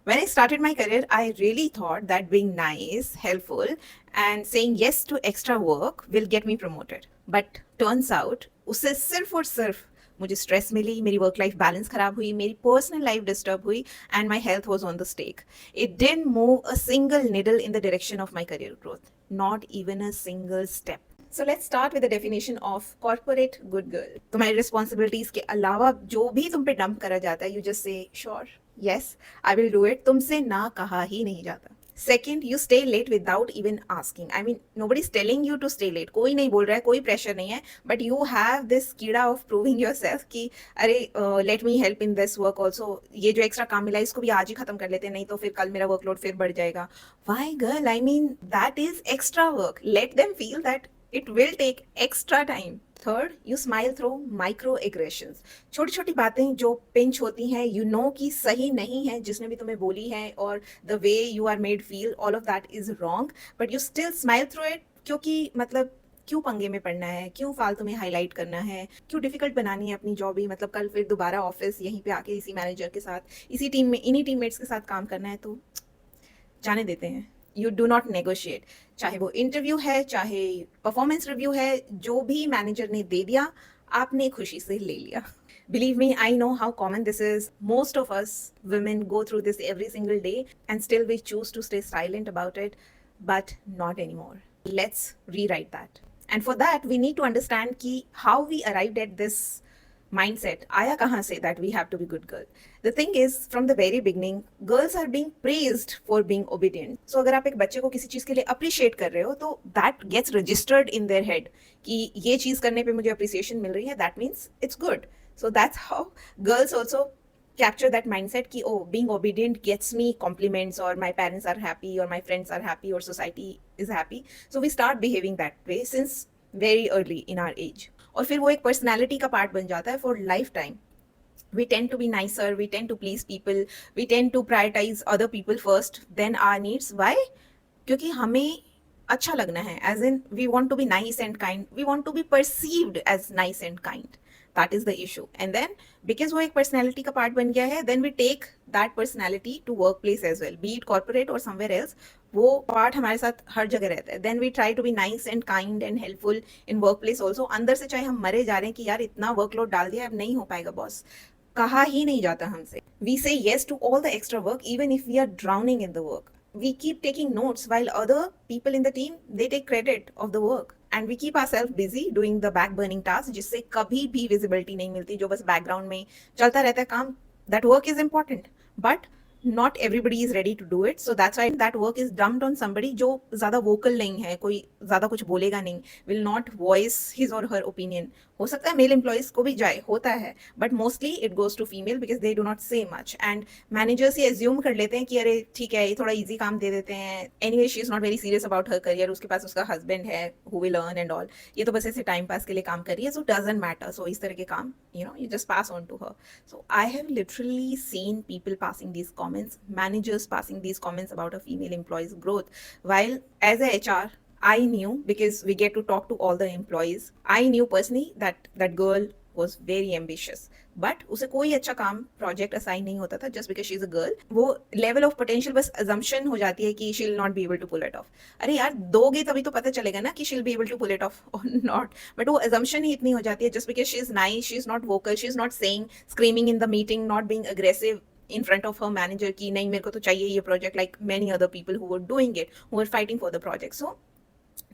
When I started my career, I really thought that being nice, helpful, and saying yes to extra work will get me promoted. But turns out, उससे सिर्फ और सिर्फ मुझे stress मिली, मेरी work life balance खराब हुई, मेरी personal life disturb हुई, and my health was on the stake. It didn't move a single needle in the direction of my career growth, not even a single step. So let's start with the definition of corporate good girl. तुम्हारी responsibilities के अलावा जो भी तुम पे dump करा जाता है, you just say sure, yes, I will do it. तुमसे ना कहा ही नहीं जाता. Second, you stay late without even asking. I mean, nobody's telling you to stay late. कोई नहीं बोल रहा है, कोई pressure नहीं है. But you have this कीड़ा of proving yourself कि अरे let me help in this work also. ये जो extra काम मिला है इसको भी आज ही खत्म कर लेते हैं, नहीं तो फिर कल मेरा workload फिर बढ़ जाएगा. Why girl? I mean, that is extra work. Let them feel that it will take extra time. Third, you smile through micro aggressions. छोटी छोटी बातें जो पिंच होती हैं, यू नो कि सही नहीं है जिसने भी तुम्हें बोली है, और the way you are made feel, all of that is wrong, but you still smile through it. क्योंकि मतलब क्यों पंगे में पड़ना है, क्यों फालतू में हाईलाइट करना है, क्यों डिफिकल्ट बनानी है अपनी जॉब ही. मतलब कल फिर दोबारा ऑफिस यहीं पे आके इसी मैनेजर के साथ, इसी टीम में, इन्हीं टीममेट्स के साथ काम करना है, तो जाने देते हैं. You do not negotiate. चाहे वो इंटरव्यू है, चाहे परफॉर्मेंस रिव्यू है, जो भी मैनेजर ने दे दिया आपने खुशी से ले लिया. Believe me, I know how common this is. Most of us women go through this every single day, and still we choose to stay silent about it, but not anymore. Let's rewrite that. And for that, we need to understand ki how we arrived at this mindset आया कहाँ से that we have to be good girl. The thing is, from the very beginning, girls are being praised for being obedient. So अगर आप एक बच्चे को किसी चीज के लिए appreciate कर रहे हो, तो that gets registered in their head कि ये चीज करने पे मुझे appreciation मिल रही है, that means it's good. So that's how girls also capture that mindset कि oh, being obedient gets me compliments, or my parents are happy, or my friends are happy, or society is happy. So we start behaving that way since very early in our age. और फिर वो एक personality का part बन जाता है for life time. We tend to be nicer, we tend to please people, we tend to prioritize other people first than our needs. Why? क्योंकि हमें अच्छा लगना है, as in we want to be nice and kind, we want to be perceived as nice and kind. That is the issue. And then because वो एक personality का part बन गया है, then we take that personality to workplace as well, be it corporate or somewhere else. वो part हमारे साथ हर जगह रहता है. Then we try to be nice and kind and helpful in workplace also. अंदर से चाहे हम मरे जा रहे हैं कि यार इतना workload डाल दिया, अब नहीं हो पाएगा बॉस, कहा ही नहीं जाता हमसे. We say yes to all the extra work even if we are drowning in the work. We keep taking notes while other people in the team, they take credit of the work. And we keep ourselves busy doing the back burning tasks जिससे कभी भी visibility नहीं मिलती, जो बस background में चलता रहता है काम. That work is important, but not everybody is ready to do it. So that's why that work is dumped on somebody जो ज़्यादा vocal नहीं है, कोई ज़्यादा कुछ बोलेगा नहीं, will not voice his or her opinion. हो सकता है मेल एम्प्लॉइज को भी जाए, होता है, but mostly it goes to female because they do not say much. And managers ये एज्यूम कर लेते हैं कि अरे ठीक है, ये थोड़ा इजी काम दे देते हैं, anyway she is not very serious about her career, उसके पास उसका हस्बैंड है who will earn and all, ये तो बस ऐसे टाइम पास के लिए काम कर रही है, सो डजंट मैटर. सो इस तरह के काम you just pass on to her. So I have literally seen people passing these comments, managers passing these comments about a female employee's growth, while as a HR I knew, because we get to talk to all the employees, I knew personally that that girl was very ambitious, but उसे कोई अच्छा काम project assign नहीं होता था just because she is a girl. वो level of potential बस assumption हो जाती है कि she will not be able to pull it off. अरे यार दोगे तभी तो पता चलेगा ना कि she will be able to pull it off or not. but वो assumption ही इतनी हो जाती है just because she is nice, she is not vocal, she is not saying, screaming in the meeting, not being aggressive in front of her manager कि नहीं मेरे को तो चाहिए ये project, like many other people who were doing it, who were fighting for the project. So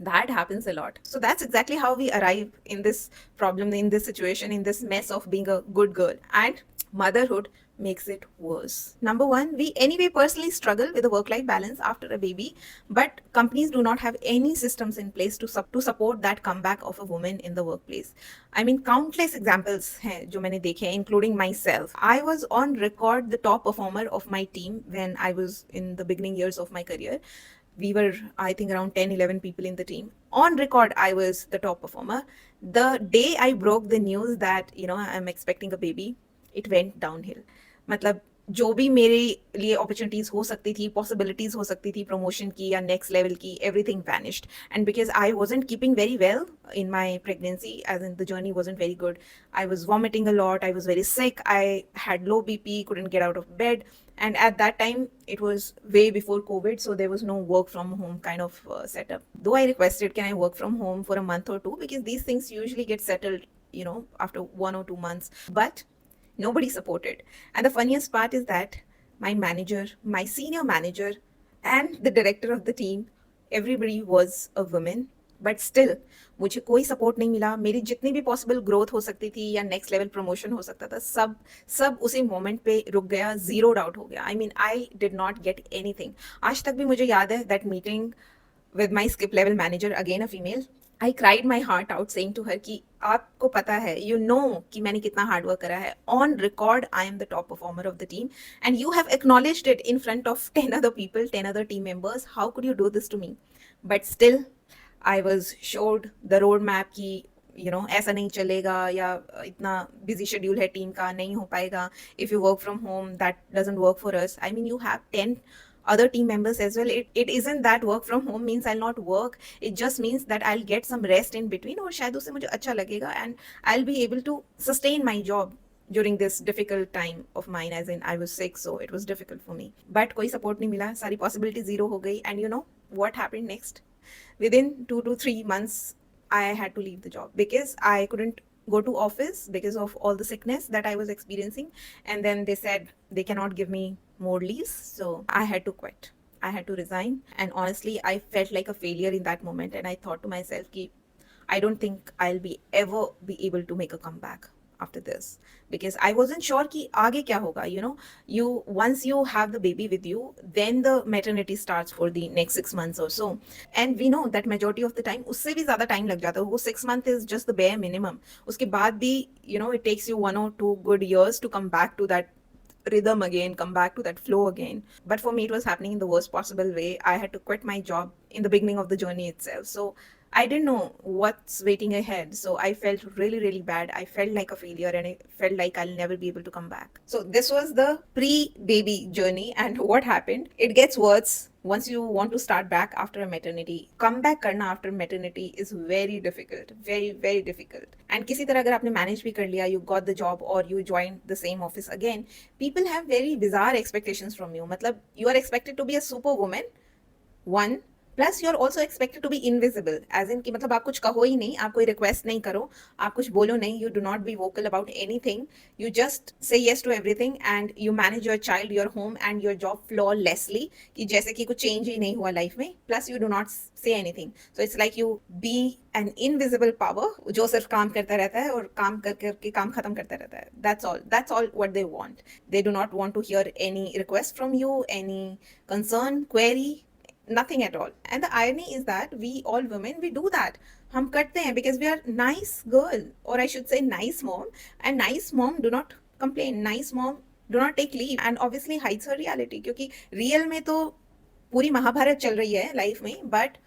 that happens a lot. So that's exactly how we arrive in this problem, in this situation, in this mess of being a good girl. And motherhood makes it worse. Number one, we anyway personally struggle with the work-life balance after a baby, but companies do not have any systems in place to support that comeback of a woman in the workplace. I mean, countless examples हैं जो मैंने देखे हैं, including myself. I was on record the top performer of my team when I was in the beginning years of my career. We were, I think, around 10, 11 people in the team. On record, I was the top performer. The day I broke the news that, I'm expecting a baby, it went downhill. मतलब जो भी मेरे लिए opportunities हो सकती थी, possibilities हो सकती थी प्रमोशन की या नेक्स्ट लेवल की, everything vanished. And because I wasn't keeping very well in my pregnancy, as in the journey wasn't very good. I was vomiting a lot, I was very sick, I had low BP, couldn't get out of bed, And at that time, it was way before COVID, so there was no work from home kind of setup. Though I requested, can I work from home for a month or two, because these things usually get settled, after 1 or 2 months. But nobody supported. And the funniest part is that my manager, my senior manager, and the director of the team, everybody was a woman. But still मुझे कोई support नहीं मिला. मेरी जितनी भी possible growth हो सकती थी या नेक्स्ट लेवल प्रमोशन हो सकता था, सब सब उसी मोमेंट पे रुक गया, जीरो आउट हो गया. I mean, I did not get anything. आज तक भी मुझे याद है that meeting with my skip level manager, again a female. I cried my heart out saying to her कि आपको पता है, you know कि मैंने कितना हार्ड वर्क करा है. On record, I am the top performer of the team, and you have acknowledged it in front of 10 other people, 10 other team members. How could you do this to me? But still, I was showed the road map कि ऐसा नहीं चलेगा, या इतना busy schedule है team का, नहीं हो पाएगा. If you work from home, that doesn't work for us. I mean, you have 10 other team members as well. It isn't that work from home means I'll not work. It just means that I'll get some rest in between, और शायद उससे मुझे अच्छा लगेगा, and I'll be able to sustain my job during this difficult time of mine, as in I was sick, so it was difficult for me. But कोई support नहीं मिला, सारी possibility zero हो गई. And you know what happened next? Within 2 to 3 months, I had to leave the job because I couldn't go to office because of all the sickness that I was experiencing. And then they said they cannot give me more leaves, so I had to quit. I had to resign. And honestly, I felt like a failure in that moment, and I thought to myself ki I don't think I'll ever be able to make a comeback after this, because I wasn't sure कि आगे क्या होगा. You once you have the baby with you, then the maternity starts for the next 6 months or so, and we know that majority of the time उससे भी ज़्यादा time लग जाता है. वो 6 months is just the bare minimum. उसके बाद भी it takes you 1 or 2 good years to come back to that rhythm again, come back to that flow again. But for me, it was happening in the worst possible way. I had to quit my job in the beginning of the journey itself. So I didn't know what's waiting ahead. So I felt really, really bad. I felt like a failure, and I felt like I'll never be able to come back. So this was the pre-baby journey. And what happened? It gets worse once you want to start back after a maternity. Come back करना after maternity is very difficult. Very, very difficult. And किसी तरह अगर आपने manage भी कर लिया, you got the job or you joined the same office again, people have very bizarre expectations from you. मतलब you are expected to be a superwoman, one. Plus you are also expected to be invisible, as in कि मतलब आप कुछ कहो ही नहीं, आप कोई request नहीं करो, आप कुछ बोलो नहीं, you do not be vocal about anything, you just say yes to everything, and you manage your child, your home and your job flawlessly, कि जैसे कि कुछ चेंज ही नहीं हुआ लाइफ में. Plus you do not say anything. So it's like you be an invisible power जो सिर्फ काम करता रहता है और काम कर करके काम खत्म करता रहता है. That's all what they want. They do not want to hear any request from you, any concern, query, nothing at all. And the irony is that we all women, we do that. हम करते हैं because we are nice girl, or I should say nice mom, and nice mom do not complain, nice mom do not take leave, and obviously hides her reality, क्योंकि real में तो पूरी महाभारत चल रही है लाइफ में, but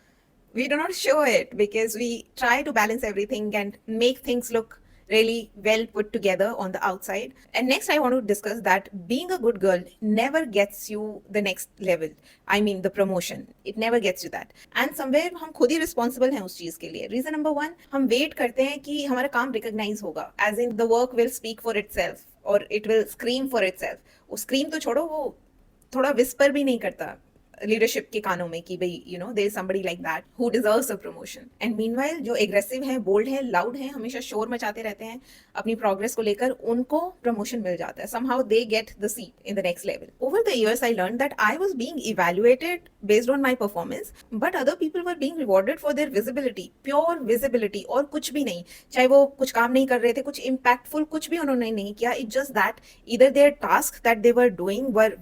we do not show it because we try to balance everything and make things look really well put together on the outside. And next I want to discuss that being a good girl never gets you the next level. I mean the promotion, it never gets you that. And somewhere हम खुद ही responsible हैं उस चीज के लिए. Reason number 1, हम wait करते हैं कि हमारा काम recognize होगा, as in the work will speak for itself or it will scream for itself. वो scream तो छोड़ो, वो थोड़ा whisper भी नहीं करता लीडरशिप के कानों में कि भाई there is somebody like that who deserves a promotion. And meanwhile जो एग्रेसिव है, बोल्ड है, लाउड है, हमेशा शोर मचाते रहते हैं अपनी प्रोग्रेस को लेकर, उनको प्रमोशन मिल जाता है. Somehow they get the seat in the next level. Over the years I learn that I was being evaluated based on my performance, but other people were being rewarded for their visibility, pure visibility, और कुछ भी नहीं. चाहे वो कुछ काम नहीं कर रहे थे, कुछ इम्पैक्टफुल कुछ भी उन्होंने नहीं किया. It just that either their task that they were doing were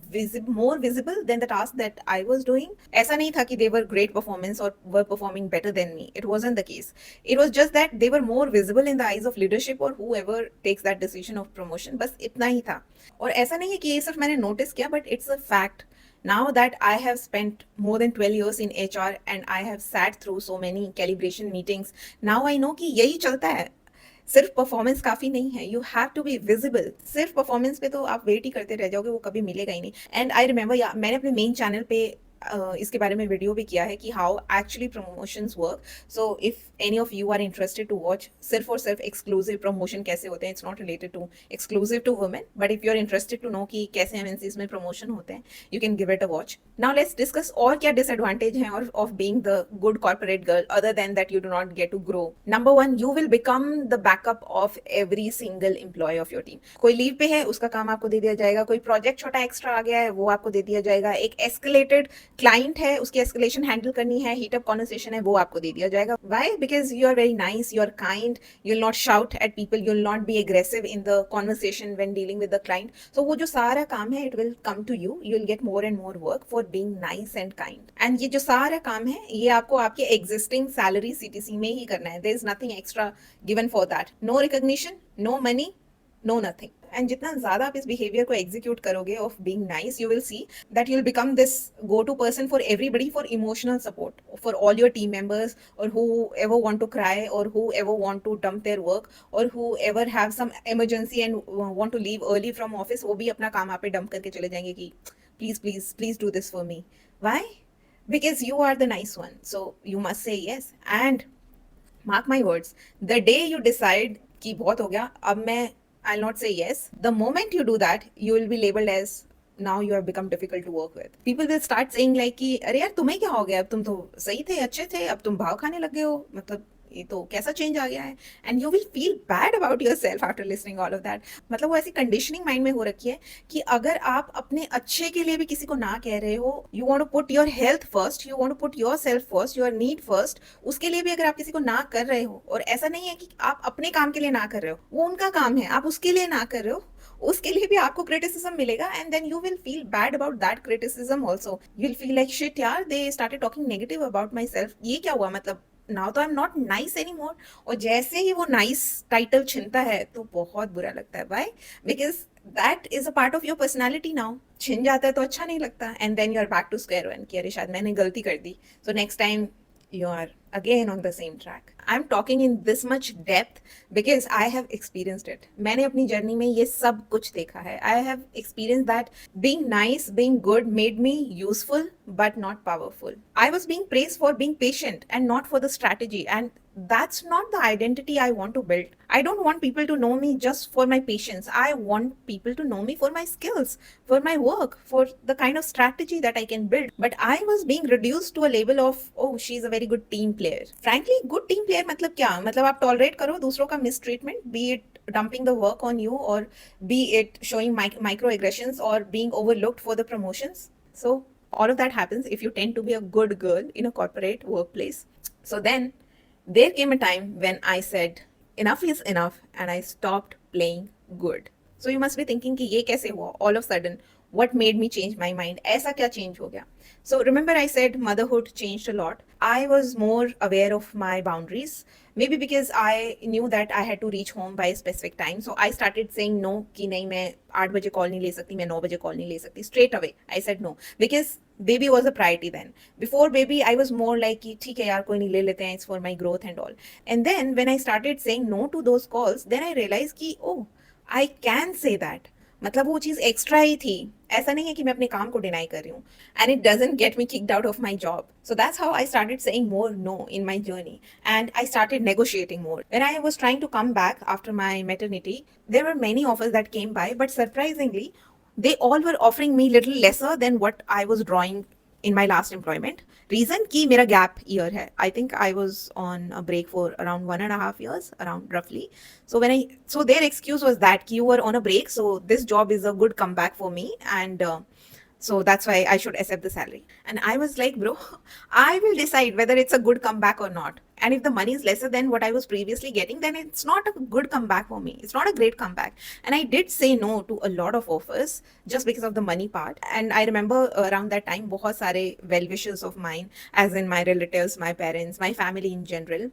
more visible than the task that I was doing. ऐसा नहीं था कि they were great performance or were performing better than me. It wasn't the case. It was just that they were more visible in the eyes of leadership or whoever takes that decision of promotion. बस इतना ही था. और ऐसा नहीं है कि ये सिर्फ मैंने नोटिस किया, but it's a fact. Now that I have spent more than 12 years in HR and I have sat through so many calibration meetings, now I know कि यही चलता है. सिर्फ परफॉर्मेंस काफी नहीं है, you have to be visible. सिर्फ performance पे तो आप वेट ही करते रह जाओगे, वो कभी मिलेगा ही नहीं. एंड आई रिमेंबर, मैंने अपने मेन चैनल पे इसके बारे में वीडियो भी किया है कि how actually promotions work. So if any of you are interested to watch सिर्फ और सिर्फ एक्सक्लूसिव प्रमोशन कैसे होते हैं, it's not related to exclusive to women, but if you are interested to know कि कैसे एमएनसीज में प्रमोशन होते हैं, you can give it a watch. Now let's discuss और क्या डिसएडवांटेज है और of being the good corporate girl other than that you do not get to grow. Number one, you will become the backup of every single employ of your team. कोई leave pay है, उसका काम आपको दे दिया जाएगा. कोई project छोटा एक्स्ट्रा आ गया है, वो आपको दे दिया जाएगा. एक एस्केलेटेड क्लाइंट है, उसकी एस्केलेशन हैंडल करनी है, हीट अप कॉन्वर्सेशन है, वो आपको दे दिया जाएगा. Why? Because you are very nice, you are kind, you will not shout at people, you will not be aggressive in the conversation when dealing with the client. So वो जो सारा काम है, it will come to you. You will get more and more work for being nice and kind. And ये जो सारा काम है, ये आपको आपके एग्जिस्टिंग सैलरी सीटीसी में ही करना है. There is nothing extra given for that. No recognition, no money, no nothing. And जितना ज्यादा आप इस बिहेवियर को एग्जीक्यूट करोगे of being nice, you will see that you will become this go to person for everybody for emotional support for all your team members, और whoever want to cry, और whoever want to dump their work, और whoever have some emergency and want to leave early from office, वो भी अपना काम आप पे dump करके चले जाएंगे कि please please please do this for me. Why? Because you are the nice one, so you must say yes. And mark my words, the day you decide कि बहुत हो गया, अब मैं I'll not say yes, the moment you do that, you will be labeled as now you have become difficult to work with. People will start saying like कि अरे यार तुम्हें क्या हो गया, अब तुम तो सही थे, अच्छे थे, अब तुम भाव खाने लग गए हो, मतलब ये तो कैसा चेंज आ गया है. And you will feel bad about your self after listening all of that. मतलब वो ऐसी कंडीशनिंग माइंड में हो रखी है कि अगर आप अपने अच्छे के लिए भी किसी को ना कह रहे हो, you want to put your health first, you want to put yourself first, your need first, उसके लिए भी अगर आप किसी को ना कर रहे हो, और ऐसा नहीं है कि आप अपने काम के लिए ना कर रहे हो, वो उनका काम है, आप उसके लिए ना कर रहे हो, उसके लिए भी आपको क्रिटिसिज्म मिलेगा. And then you will feel bad about that criticism also. You will feel like shit यार, they started talking negative about myself. ये क्या हुआ, मतलब नाउ तो I am not nice anymore. और जैसे ही वो नाइस टाइटल छिनता है तो बहुत बुरा लगता है. Why? Because that is a part of your personality. Now छिन जाता है तो अच्छा नहीं लगता. And then you are back to square one कि अरे शायद मैंने गलती कर दी, so next time you are again on the same track. I'm talking in this much depth because I have experienced it. मैंने अपनी जर्नी में ये सब कुछ देखा है. I have experienced that being nice, being good made me useful but not powerful. I was being praised for being patient and not for the strategy, and that's not the identity I want to build. I don't want people to know me just for my patience. I want people to know me for my skills, for my work, for the kind of strategy that I can build. But I was being reduced to a level of, oh, she's a very good team player. Frankly, good team player मतलब क्या? मतलब आप tolerate करो दूसरों का mistreatment, be it dumping the work on you, or be it showing microaggressions, or being overlooked for the promotions. So all of that happens if you tend to be a good girl in a corporate workplace. So then there came a time when I said enough is enough and I stopped playing good. So you must be thinking कि ये कैसे हुआ all of a sudden, what made me change my mind? ऐसा क्या change हो गया? So remember I said motherhood changed a lot. I was more aware of my boundaries. Maybe because I knew that I had to reach home by a specific time. So I started saying no कि नहीं मैं 8 बजे call नहीं ले सकती, मैं 9 बजे call नहीं ले सकती. Straight away I said no because baby was a priority then. Before baby I was more like कि ठीक है यार कोई नहीं ले लेते हैं, it's for my growth and all. And then when I started saying no to those calls, then I realized कि oh, I can say that. मतलब वो चीज़ एक्स्ट्रा ही थी. ऐसा नहीं है कि मैं अपने काम को डिनाई कर रही हूँ. And it doesn't get me kicked out of my job. So that's how I started saying more no in my journey, and I started negotiating more. When I was trying to come back after my maternity, there were many offers that came by, but surprisingly they all were offering me little lesser than what I was drawing in my last employment. Reason कि मेरा gap year है. I think I was on a break for around 1.5 years, around roughly. So their excuse was that कि you were on a break, so this job is a good comeback for me, and so that's why I should accept the salary. And I was like, bro, I will decide whether it's a good comeback or not. And if the money is lesser than what I was previously getting, then it's not a good comeback for me. It's not a great comeback. And I did say no to a lot of offers just because of the money part. And I remember around that time, बहुत सारे well-wishers of mine, as in my relatives, my parents, my family in general,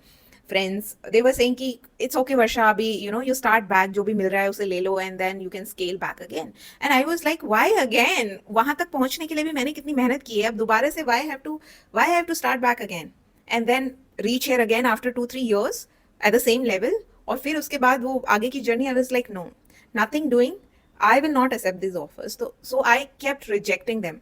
friends, they were saying कि it's okay Varsha, abhi you start back, जो भी मिल रहा है उसे ले लो, and then you can scale back again. And I was like, why again? वहां तक पहुंचने के लिए भी मैंने कितनी मेहनत की है, अब दोबारा से why I have to start back again and then reach here again after 2-3 years at the same level. और फिर उसके बाद वो आगे की journey, I was like, no, nothing doing, I will not accept these offers. So I kept rejecting them.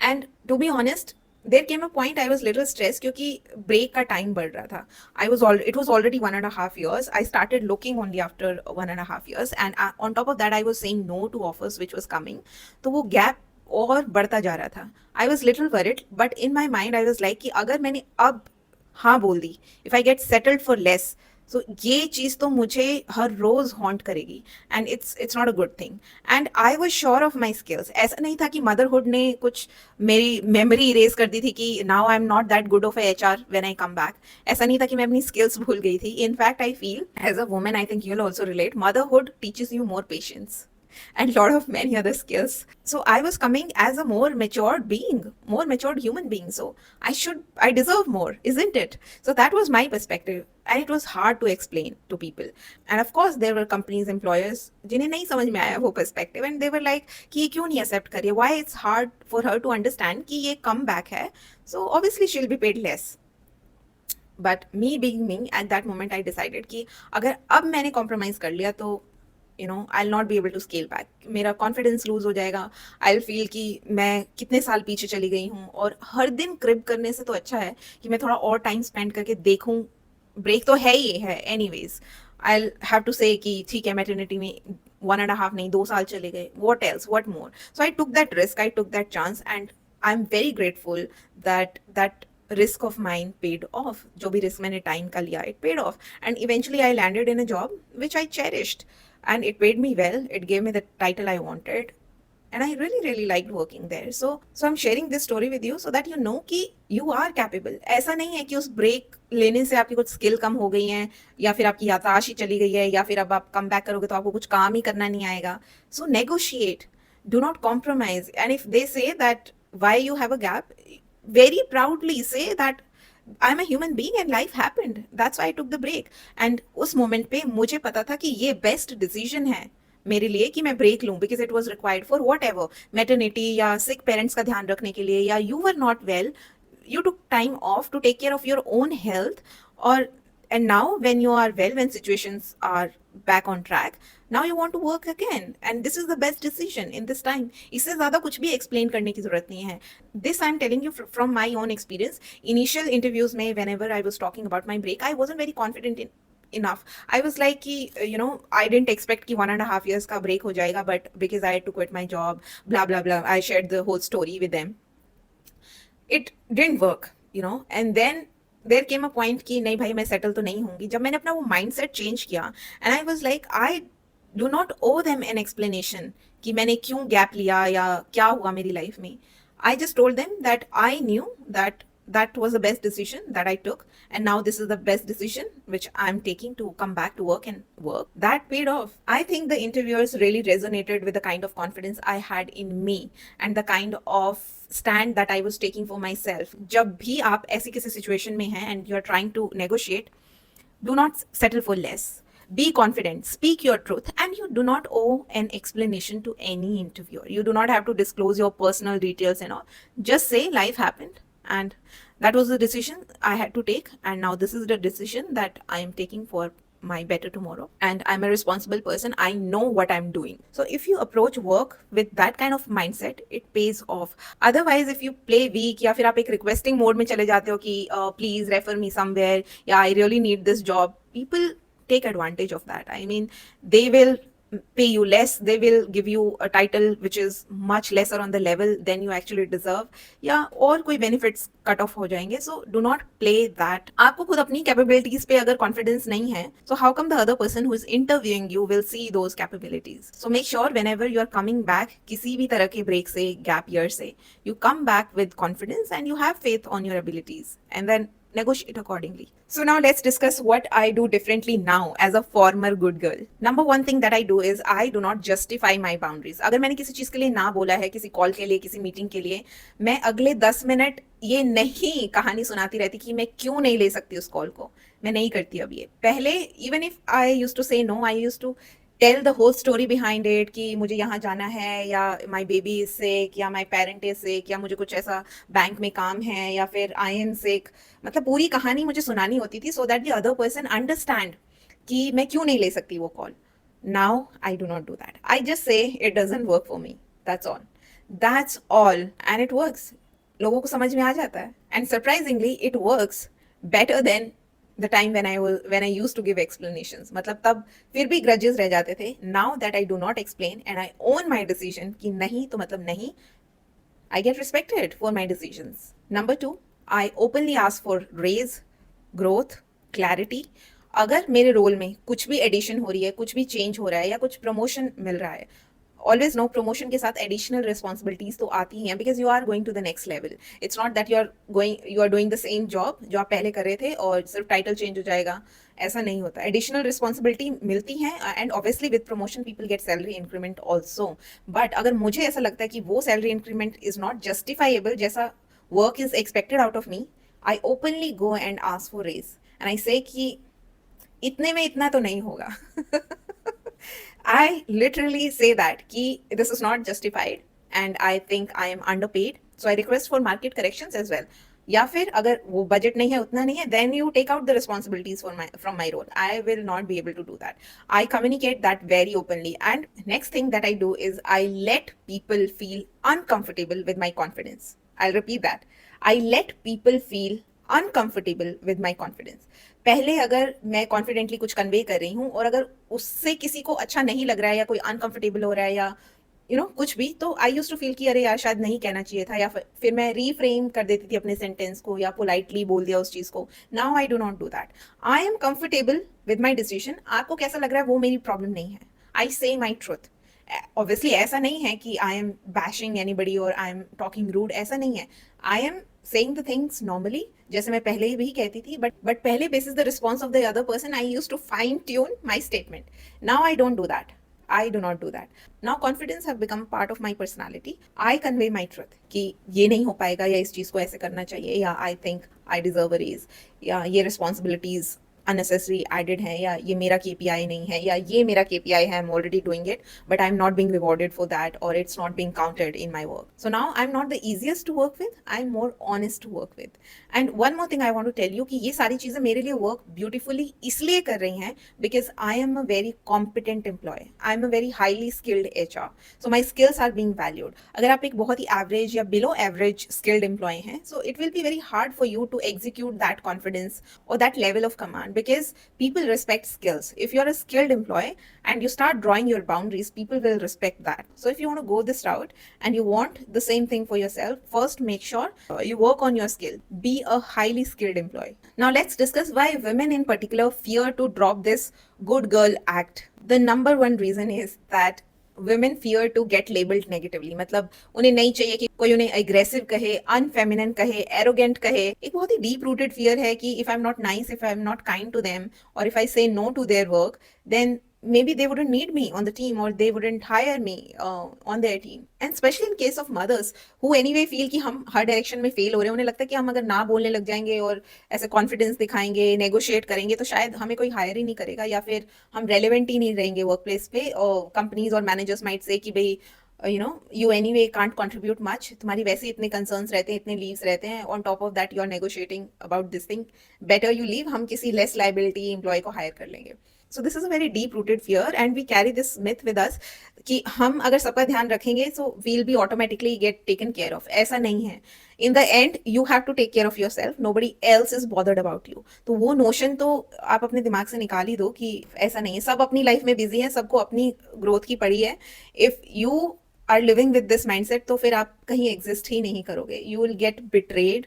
And to be honest there came a point I was little stress क्योंकि break का time बढ़ रहा था. It was already 1.5 years. I started looking only after 1.5 years and on top of that I was saying no to offers which was coming. तो वो gap और बढ़ता जा रहा था. I was little worried but in my mind I was like कि अगर मैंने अब हाँ बोल दी, if I get settled for less, so ये चीज़ तो मुझे हर रोज हॉन्ट करेगी and it's not a good thing. And I was sure of my skills. ऐसा नहीं था कि मदरहुड ने कुछ मेरी मेमोरी इरेज कर दी थी कि now I am not that good of HR when I come back. ऐसा नहीं था कि मैं अपनी स्किल्स भूल गई थी. In fact I feel as a woman, I think you will also relate, motherhood teaches you more patience and lot of many other skills. So I was coming as a more matured being, more matured human being. So I deserve more, isn't it? So that was my perspective. And it was hard to explain to people. And of course, there were companies, employers, जिन्हें नहीं समझ में आया वो perspective. And they were like, कि ये क्यों नहीं accept कर रही है? Why it's hard for her to understand कि ये comeback है. So obviously she'll be paid less. But me being me, at that moment I decided कि अगर अब मैंने compromise कर लिया तो I'll not be able to scale back. मेरा कॉन्फिडेंस लूज हो जाएगा. I'll feel कि मैं कितने साल पीछे चली गई हूँ. और हर दिन क्रिब करने से तो अच्छा है कि मैं थोड़ा और टाइम स्पेंड करके देखूँ. ब्रेक तो है ही है anyways. I'll have to say कि ठीक है, मैटरनिटी में 1.5 नहीं 2 साल चले गए. What else? What more? So I took that risk. I took that chance and I'm very grateful that risk of mine paid off. जो भी risk मैंने time का लिया, it paid off. And eventually I landed in a job which I cherished. And it paid me well. It gave me the title I wanted. And I really, really liked working there. So I'm sharing this story with you so that you know कि you are capable. ऐसा नहीं है कि उस break लेने से आपकी कुछ skill कम हो गई है या फिर आपकी याददाश्त ही चली गई है या फिर अब आप come back करोगे तो आपको कुछ काम ही करना नहीं आएगा. So negotiate. Do not compromise. And if they say that why you have a gap, very proudly say that I'm a human being and life happened. That's why I took the break. And उस moment पे मुझे पता था कि ये best decision है मेरे लिए कि मैं break लूँ because it was required for whatever, maternity या sick parents का ध्यान रखने के लिए या you were not well, you took time off to take care of your own health. और and now when you are well, when situations are back on track, now you want to work again and this is the best decision in this time. इससे ज़्यादा कुछ भी explain करने की ज़रूरत नहीं है. This I'm telling you from my own experience. Initial interviews में whenever I was talking about my break, I wasn't very confident enough. I was like कि I didn't expect कि 1.5 years का break हो जाएगा, but because I had to quit my job, blah blah blah, I shared the whole story with them. It didn't work, and then there came a point कि नहीं भाई मैं settle तो नहीं होंगी. जब मैंने अपना वो माइंड सेट चेंज किया and I was like I do not owe them an explanation कि मैंने क्यों गैप लिया या क्या हुआ मेरी लाइफ में. I just told them that I knew that was the best decision that I took, and now this is the best decision which I'm taking to come back to work and work. That paid off. I think the interviewers really resonated with the kind of confidence I had in me and the kind of stand that I was taking for myself. जब भी आप ऐसी किसी situation में हैं and you're trying to negotiate, do not settle for less. Be confident, speak your truth, and you do not owe an explanation to any interviewer. You do not have to disclose your personal details and all. Just say life happened and that was the decision I had to take, and now this is the decision that I am taking for my better tomorrow, and I'm a responsible person. I know what I'm doing. So if you approach work with that kind of mindset, it pays off. Otherwise, if you play weak या फिर आप एक requesting mode में चले जाते हो कि please refer me somewhere, yeah I really need this job, people take advantage of that. I mean, they will pay you less, they will give you a title which is much lesser on the level than you actually deserve, या और कोई benefits cut off हो जाएंगे. So do not play that. आपको खुद अपनी capabilities पे अगर confidence नहीं है, so how come the other person who is interviewing you will see those capabilities? So make sure whenever you are coming back किसी भी तरह के break से, gap year से, you come back with confidence and you have faith on your abilities, and then negotiate accordingly. So now let's discuss what I do differently now as a former good girl. Number one thing that I do is I do not justify my boundaries. अगर मैंने किसी चीज के लिए ना बोला है, किसी कॉल के लिए, किसी मीटिंग के लिए, मैं अगले 10 मिनट ये नहीं कहानी सुनाती रहती कि मैं क्यों नहीं ले सकती उस कॉल को. मैं नहीं करती अब ये. पहले even if I used to say no, I used to tell the whole story behind it कि मुझे यहाँ जाना है या माई बेबी इज सिक या माई पेरेंट इज सिक या मुझे कुछ ऐसा बैंक में काम है या फिर आई एम सिक. मतलब पूरी कहानी मुझे सुनानी होती थी so that the other person understand कि मैं क्यों नहीं ले सकती वो call. Now I do not do that. I just say it doesn't work for me, that's all. That's all and it works. लोगों को समझ में आ जाता है and surprisingly it works better than the time when I used to give explanations. मतलब तब फिर भी ग्रजेस रह जाते थे. Now that I do not explain and I own my decision कि नहीं तो मतलब नहीं, I get respected for my decisions. Number two, I openly ask for raise, growth, clarity. अगर मेरे रोल में कुछ भी एडिशन हो रही है, कुछ भी चेंज हो रहा है या कुछ प्रमोशन मिल रहा है, ऑलवेज नो प्रमोशन के साथ एडिशनल रिस्पॉन्सिबिलिटीज तो आती ही हैं because you are going to the next level. It's not that you are doing the same job जो आप पहले कर रहे थे और सिर्फ टाइटल चेंज हो जाएगा. ऐसा नहीं होता. एडिशनल रिस्पॉन्सिबिलिटी मिलती है and obviously with promotion people get salary increment also. But अगर मुझे ऐसा लगता है कि वो salary increment is not justifiable जैसा work is expected out of me, I openly go and ask for raise and I say कि इतने में इतना तो नहीं होगा. I literally say that कि this is not justified and I think I am underpaid, so I request for market corrections as well. या फिर अगर वो बजट नहीं है, उतना नहीं है, then you take out the responsibilities from my role. I will not be able to do that. I communicate that very openly. And next thing that I do is I let people feel uncomfortable with my confidence. I'll repeat that. I let people feel uncomfortable with my confidence. पहले अगर मैं confidently कुछ convey कर रही हूँ और अगर उससे किसी को अच्छा नहीं लग रहा है या कोई अनकंफर्टेबल हो रहा है या कुछ भी, तो आई यूज टू फील कि अरे यार शायद नहीं कहना चाहिए था, या फिर मैं रीफ्रेम कर देती थी अपने सेंटेंस को या पोलाइटली बोल दिया उस चीज को. Now I do not do that. I am comfortable with my decision. आपको कैसा लग रहा है वो मेरी प्रॉब्लम नहीं है. आई से माई ट्रुथ. ऑब्वियसली ऐसा नहीं है कि आई एम बैशिंग एनीबडी और आई एम टॉकिंग रूड. ऐसा नहीं है. I am saying the things normally जैसे मैं पहले ही भी कहती थी, but पहले basis the response of the other person I used to fine tune my statement. Now I don't do that. I do not do that. Now confidence have become part of my personality. I convey my truth कि ये नहीं हो पाएगा या इस चीज को ऐसे करना चाहिए या I think I deserve a raise या ये responsibilities unnecessary added है या ये मेरा KPI नहीं है या ये मेरा KPI है, I'm already doing it but I'm not being rewarded for that or it's not being counted in my work. So now I'm not the easiest to work with, I'm more honest to work with. And one more thing I want to tell you कि ये सारी चीजें मेरे लिए work beautifully इसलिए कर रही हैं because I am a very competent employee. I'm a very highly skilled HR. So my skills are being valued. अगर आप एक बहुत ही average या below average skilled employee हैं, so it will be very hard for you to execute that confidence or that level of command because people respect skills. If you're a skilled employee and you start drawing your boundaries, people will respect that. So if you want to go this route and you want the same thing for yourself, first make sure you work on your skill. Be a highly skilled employee. Now let's discuss why women in particular fear to drop this good girl act. The number one reason is that women fear to get labeled negatively. मतलब उन्हें नहीं चाहिए कि कोई उन्हें aggressive कहे, unfeminine कहे, arrogant कहे. एक बहुत ही deep rooted fear है कि if I'm not nice, if I'm not kind to them, or if I say no to their work, then maybe they wouldn't need me on the team or they wouldn't hire me on their team. And especially in case of mothers who anyway feel कि हम हर direction में fail हो रहे हैं, उन्हें लगता है कि हम अगर ना बोलने लग जाएंगे और ऐसे कॉन्फिडेंस दिखाएंगे, नेगोशिएट करेंगे तो शायद हमें कोई हायर ही नहीं करेगा या फिर हम रेलिवेंट ही नहीं रहेंगे वर्क प्लेस पे. और कंपनीज और मैनेजर्स माइट से कि भाई you anyway can't contribute much. तुम्हारी वैसे इतने concerns रहते हैं, इतने leaves रहते हैं. On top of that, you are negotiating about this thing. Better you leave. हम किसी less liability employee को hire कर लेंगे. So this is a very deep rooted fear and we carry this myth with us कि हम अगर सबका ध्यान रखेंगे so we'll be automatically get taken care of. ऐसा नहीं है. In the end, you have to take care of yourself. Nobody else is bothered about you. तो वो notion तो आप अपने दिमाग से निकाल ही दो कि ऐसा नहीं है. सब अपनी लाइफ में बिजी है, सबको अपनी ग्रोथ की पड़ी है. If you are living with this mindset तो फिर आप कहीं exist ही नहीं करोगे. You will get betrayed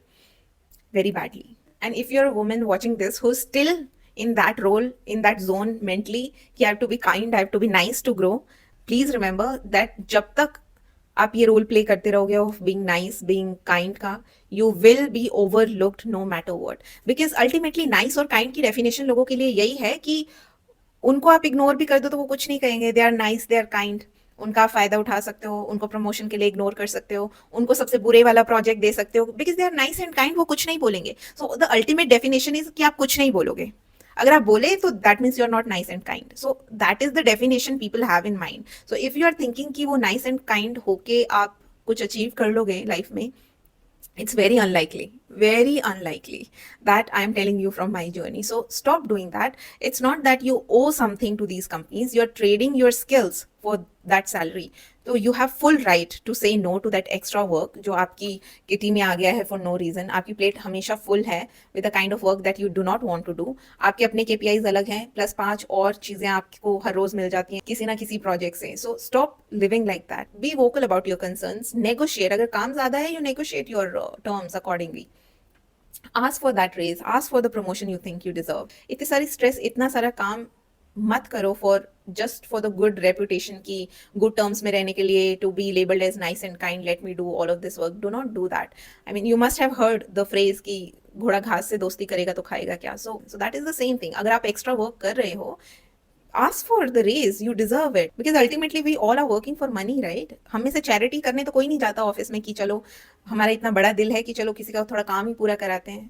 very badly. And if you're a woman watching this who's still in that role, in that zone mentally, कि I have to be kind, I have to be nice to grow, please remember that जब तक आप ये role play करते रहोगे of being nice, being kind का, you will be overlooked no matter what. Because ultimately nice और kind की definition लोगों के लिए यही है कि उनको आप इग्नोर भी कर दो तो वो कुछ नहीं कहेंगे. They are nice, they are kind. उनका फायदा उठा सकते हो, उनको प्रमोशन के लिए इग्नोर कर सकते हो, उनको सबसे बुरे वाला प्रोजेक्ट दे सकते हो because they are nice and kind. वो कुछ नहीं बोलेंगे. So the ultimate definition is कि आप कुछ नहीं बोलोगे. अगर आप बोले तो that means you are not nice and kind. So that is the definition people have in mind. So if you are thinking कि वो नाइस एंड काइंड होके आप कुछ अचीव कर लोगे लाइफ में, it's very unlikely that I am telling you from my journey. So stop doing that. It's not that you owe something to these companies. You're trading your skills for that salary. तो you have full right to say no to that extra work जो आपकी kitty में आ गया है for no reason. आपकी plate हमेशा full है with the kind of work that you do not want to do. आपके अपने केपीआईज अलग हैं, प्लस 5 और चीजें आपको हर रोज मिल जाती हैं किसी ना किसी प्रोजेक्ट से। So stop living like that, be vocal about your concerns, negotiate. अगर काम ज्यादा है, you negotiate your terms accordingly. Ask for that raise, ask for the promotion you think you deserve. इतनी सारी स्ट्रेस, इतना सारा काम मत करो for just for the good reputation की गुड टर्म्स में रहने के लिए, to be labelled as nice and kind, let me do all of this work. Do not do that. I mean you must have heard the phrase कि घोड़ा घास से दोस्ती करेगा तो खाएगा क्या। सो that is the same thing. अगर आप एक्स्ट्रा वर्क कर रहे हो, ask for the raise, you deserve it, because ultimately we all are working for money, right? हम में से चैरिटी करने तो कोई नहीं जाता ऑफिस में कि चलो हमारा इतना बड़ा दिल है कि चलो किसी का थोड़ा काम ही पूरा कराते हैं।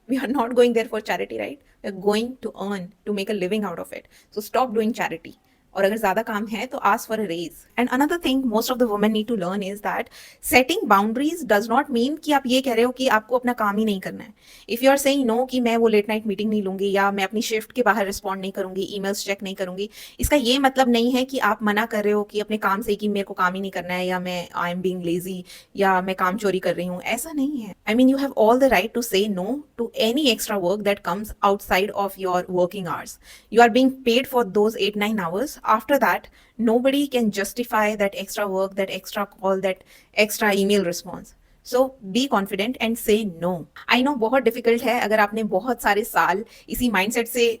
We are not going there for charity, right? We are going to earn, to make a living out of it. So stop doing charity. और अगर ज्यादा काम है तो ask for a raise. And another thing most of the women need to learn is that setting boundaries does not mean कि आप ये कह रहे हो कि आपको अपना काम ही नहीं करना है. If you are saying no कि मैं वो late night meeting नहीं लूंगी या मैं अपनी shift के बाहर respond नहीं करूंगी, emails check नहीं करूंगी, इसका ये मतलब नहीं है कि आप मना कर रहे हो कि अपने काम से कि मेरे को काम ही नहीं करना है या मैं I am being lazy या मैं काम चोरी कर रही हूँ. ऐसा नहीं है. I mean you have all the right to say no to any extra work that comes outside of your working hours. You are being paid for those 8-9 hours. After that, nobody can justify that extra work, that extra call, that extra email response. So be confident and say no. I know बहुत difficult है अगर आपने बहुत सारे साल इसी mindset से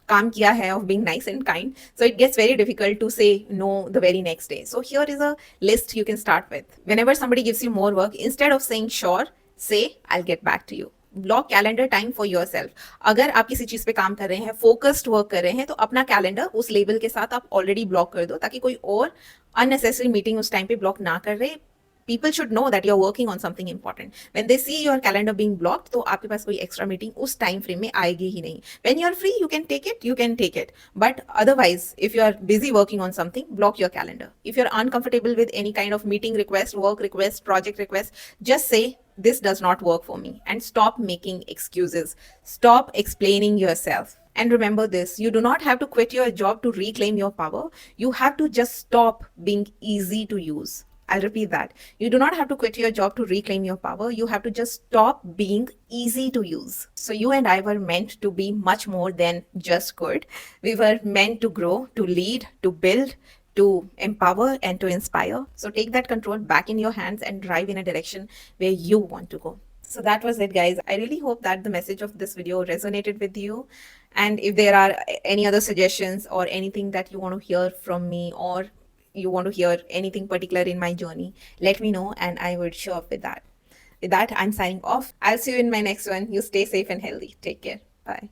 काम किया है of being nice and kind, so it gets very difficult to say no the very next day. So here is a list you can start with. Whenever somebody gives you more work, instead of saying sure, say I'll get back to you. Block calendar time for your self. अगर आप किसी चीज पे काम कर रहे हैं, focused work कर रहे हैं, तो अपना कैलेंडर उस लेवल के साथ आप ऑलरेडी ब्लॉक कर दो ताकि कोई और अननेसेसरी मीटिंग उस टाइम पे ब्लॉक ना कर रहे। People should know that you're working on something important. When they see your calendar being blocked, तो आपके पास कोई एक्स्ट्रा मीटिंग उस टाइम फ्रेम में आएगी ही नहीं. When you're free, you can take it. But otherwise, if you are busy working on something, block your calendar. If you're uncomfortable with any kind of meeting request, work request, project request, just say this does not work for me and stop making excuses. Stop explaining yourself. And remember this, you do not have to quit your job to reclaim your power. You have to just stop being easy to use. I'll repeat that. You do not have to quit your job to reclaim your power. You have to just stop being easy to use. So you and I were meant to be much more than just good. We were meant to grow, to lead, to build, to empower, and to inspire. So take that control back in your hands and drive in a direction where you want to go. So that was it, guys. I really hope that the message of this video resonated with you. And if there are any other suggestions or anything that you want to hear from me, or you want to hear anything particular in my journey, let me know and I would show up with that. With that, I'm signing off. I'll see you in my next one. You stay safe and healthy. Take care. Bye.